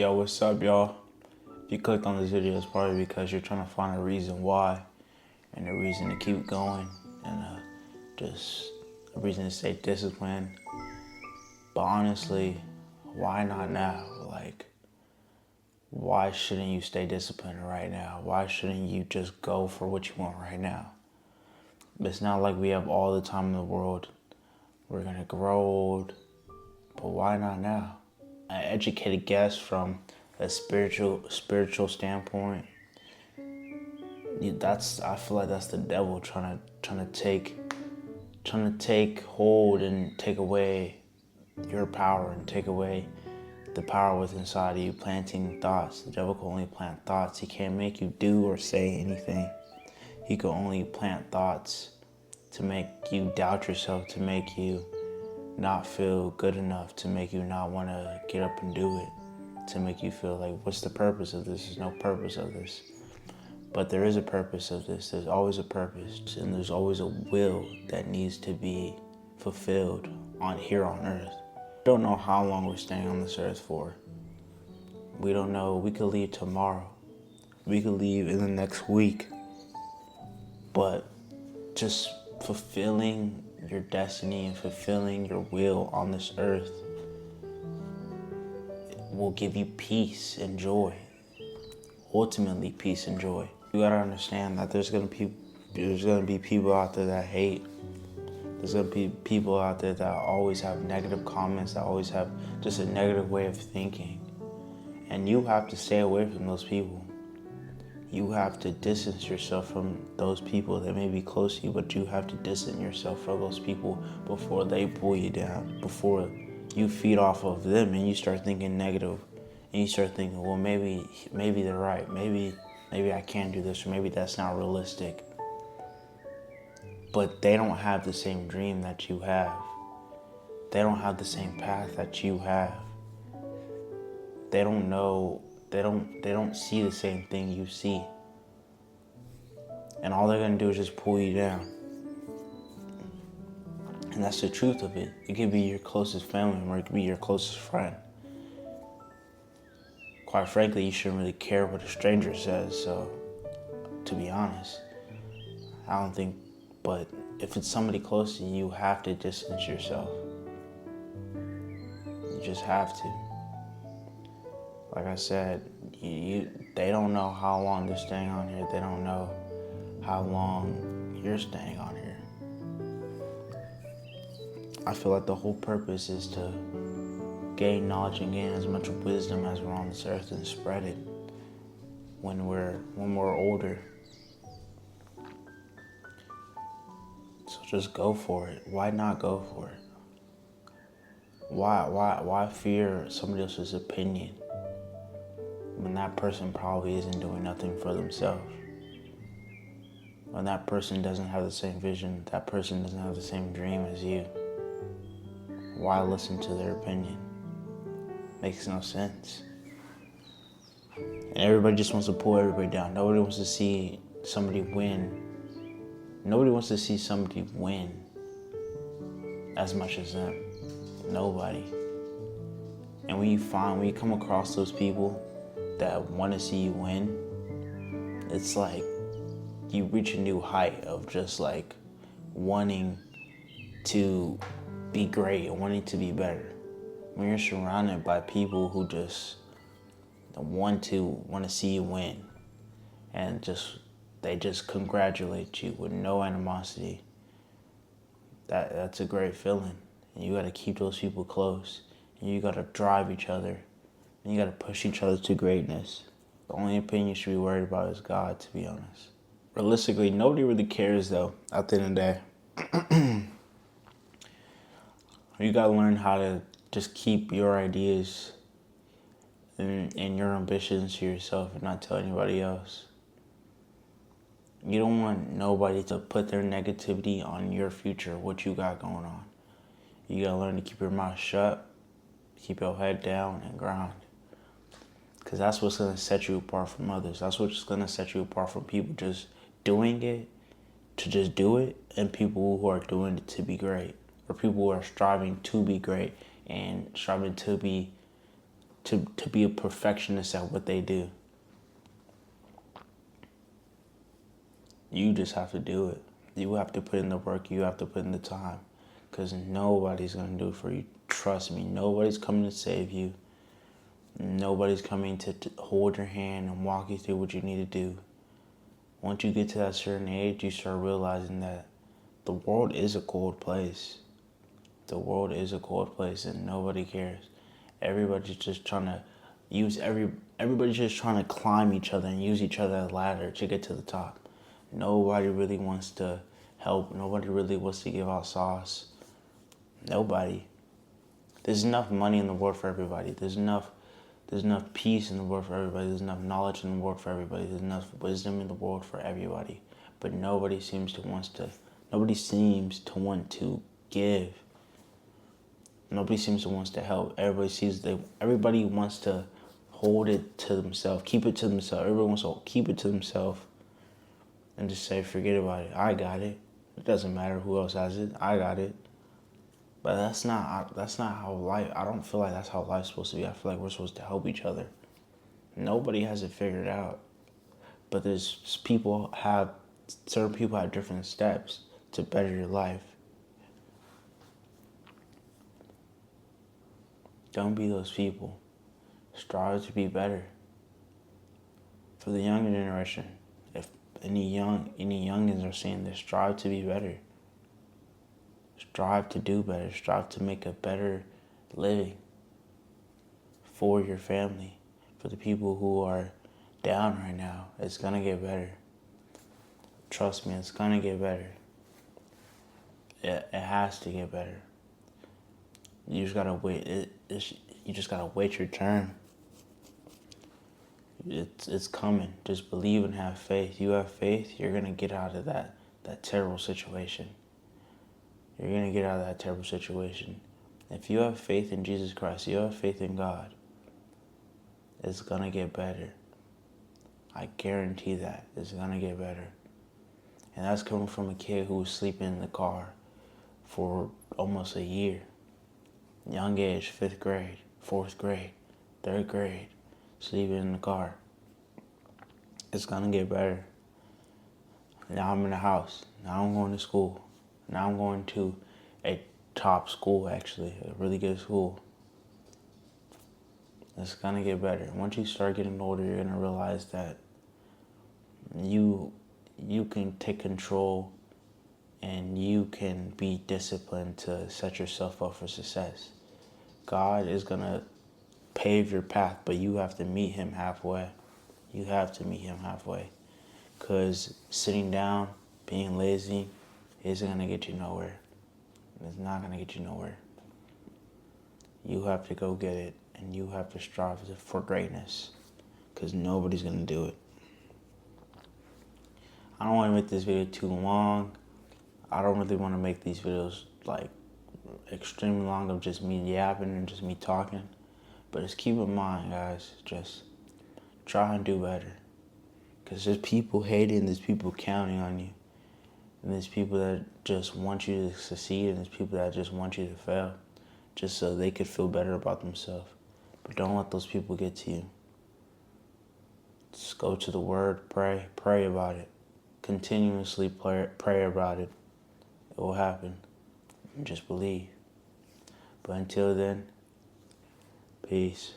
Yo, what's up, y'all? If you clicked on this video, it's probably because you're trying to find a reason why and a reason to keep going and just a reason to stay disciplined. But honestly, why not now? Like, why shouldn't you stay disciplined right now? Why shouldn't you just go for what you want right now? It's not like we have all the time in the world. We're gonna grow old, but why not now? An educated guess from a spiritual standpoint. I feel like that's the devil trying to take hold and take away your power and take away the power within inside of you, planting thoughts. The devil can only plant thoughts. He can't make you do or say anything. He can only plant thoughts to make you doubt yourself, to make you not feel good enough, to make you not want to get up and do it, to make you feel like, what's the purpose of this? There's no purpose of this. But there is a purpose of this. There's always a purpose, and there's always a will that needs to be fulfilled here on earth. We don't know how long we're staying on this earth for. We don't know. We could leave tomorrow. We could leave in the next week. But just fulfilling your destiny and fulfilling your will on this earth will give you peace and joy. Ultimately, peace and joy. You gotta understand that there's gonna be people out there that hate. There's gonna be people out there that always have negative comments, that always have just a negative way of thinking. And you have to stay away from those people. You have to distance yourself from those people that may be close to you, but you have to distance yourself from those people before they pull you down, before you feed off of them and you start thinking negative. And you start thinking, well, maybe they're right. Maybe I can't do this, or maybe that's not realistic. But they don't have the same dream that you have. They don't have the same path that you have. They don't know. They don't see the same thing you see. And all they're gonna do is just pull you down. And that's the truth of it. It could be your closest family member, it could be your closest friend. Quite frankly, you shouldn't really care what a stranger says, so to be honest, I don't think, but if it's somebody close to you, you have to distance yourself. You just have to. Like I said, they don't know how long they're staying on here. They don't know how long you're staying on here. I feel like the whole purpose is to gain knowledge and gain as much wisdom as we're on this earth and spread it when we're older. So just go for it. Why not go for it? Why fear somebody else's opinion when that person probably isn't doing nothing for themselves? When that person doesn't have the same vision, that person doesn't have the same dream as you. Why listen to their opinion? Makes no sense. And everybody just wants to pull everybody down. Nobody wants to see somebody win. Nobody wants to see somebody win as much as them. Nobody. And when you come across those people that want to see you win, it's like you reach a new height of just like wanting to be great and wanting to be better. When you're surrounded by people who just want to see you win and they just congratulate you with no animosity, that's a great feeling. And you got to keep those people close, and you got to drive each other, and you got to push each other to greatness. The only opinion you should be worried about is God, to be honest. Realistically, nobody really cares though at the end of the day. You got to learn how to just keep your ideas and your ambitions to yourself and not tell anybody else. You don't want nobody to put their negativity on your future, what you got going on. You gotta learn to keep your mouth shut, keep your head down, and grind. Because that's what's gonna set you apart from others. That's what's gonna set you apart from people just doing it to just do it, and people who are doing it to be great, or people who are striving to be great and striving to to be a perfectionist at what they do. You just have to do it. You have to put in the work. You have to put in the time. Because nobody's going to do it for you. Trust me. Nobody's coming to save you. Nobody's coming to hold your hand and walk you through what you need to do. Once you get to that certain age, you start realizing that the world is a cold place. The world is a cold place and nobody cares. Everybody's just trying to everybody's just trying to climb each other and use each other as a ladder to get to the top. Nobody really wants to help. Nobody really wants to give out sauce. Nobody. There's enough money in the world for everybody. There's enough peace in the world for everybody. There's enough knowledge in the world for everybody. There's enough wisdom in the world for everybody. But nobody seems to want to give. Nobody seems to want to help. Everybody wants to hold it to themselves, keep it to themselves. Everyone wants to keep it to themselves and just say, forget about it. I got it. It doesn't matter who else has it. I got it. But that's not how life, I don't feel like that's how life's supposed to be. I feel like we're supposed to help each other. Nobody has it figured out. But certain people have different steps to better your life. Don't be those people. Strive to be better. For the younger generation, if any youngins are saying this, strive to be better. Strive to do better. Strive to make a better living for your family. For the people who are down right now, it's going to get better. Trust me, it's going to get better. It has to get better. You just got to wait. You just got to wait your turn. It's coming. Just believe and have faith. You have faith, you're going to get out of that terrible situation. You're going to get out of that terrible situation. If you have faith in Jesus Christ, you have faith in God, it's going to get better. I guarantee that. It's going to get better. And that's coming from a kid who was sleeping in the car for almost a year. Young age, 5th grade, 4th grade, 3rd grade, sleeping in the car. It's going to get better. Now I'm in the house. Now I'm going to school. Now I'm going to a top school, actually, a really good school. It's going to get better. Once you start getting older, you're going to realize that you can take control and you can be disciplined to set yourself up for success. God is going to pave your path, but you have to meet him halfway. You have to meet him halfway. Because sitting down, being lazy, isn't going to get you nowhere. It's not going to get you nowhere. You have to go get it, and you have to strive for greatness, because nobody's going to do it. I don't want to make this video too long. I don't really want to make these videos like extremely long of just me yapping and just me talking. But just keep in mind, guys, just try and do better. Because there's people hating, there's people counting on you. And there's people that just want you to succeed, and there's people that just want you to fail, just so they could feel better about themselves. But don't let those people get to you. Just go to the Word, pray about it. Continuously pray about it. It will happen. And just believe. But until then, peace.